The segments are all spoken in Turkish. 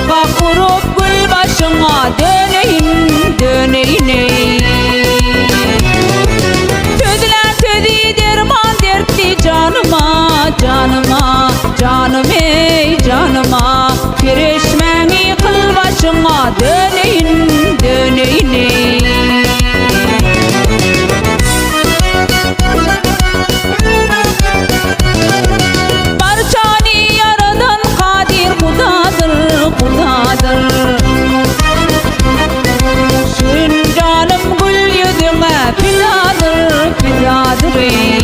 Irgak vurup gül başına döneyin, döneyin ey. Tözler tözi derman dertli canıma, canıma, canım ey canıma. Kirişmeni kıl başına döneyin, döneyin ey. Parçani yaradan kadir kudadır, kudadır. Şirin canım gül yüzüme fidadır, fidadır ey.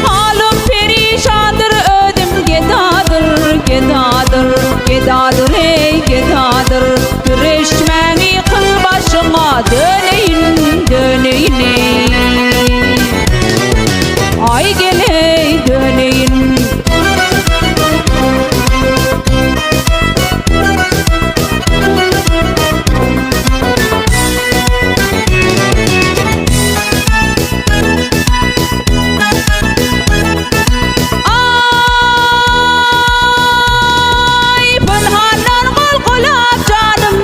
Halim perişandır ödüm gedadır, gedadır, gedadır ey gedadır. Güreşmeni kıl başıma döneyin, döneyin ey. Ay geley döneyin. Ay pınhandan kulkulap canım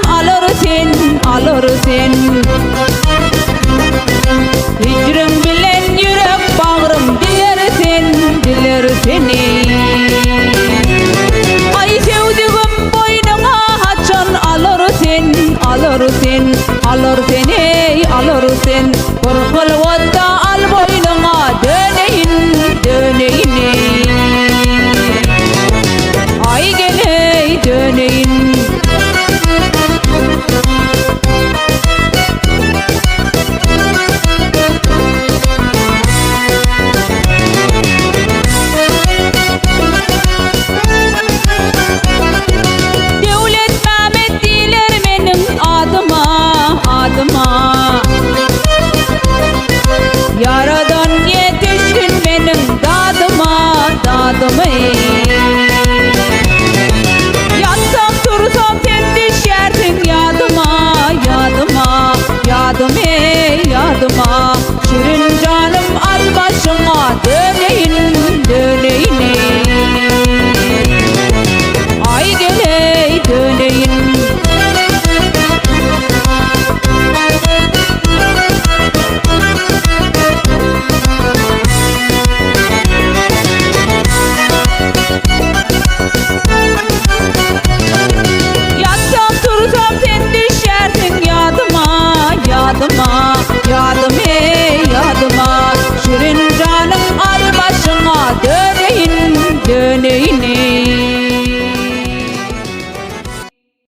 alırsın. Hicrim bilen yürek bağrım dilersin, dilersin ey. Ay sevdiğim boynuna haçan alırsın, alırsın, alırsın ey alırsın. Korkul vodda al boynuna döneyin, döneyin ey. Ay geley döneyin.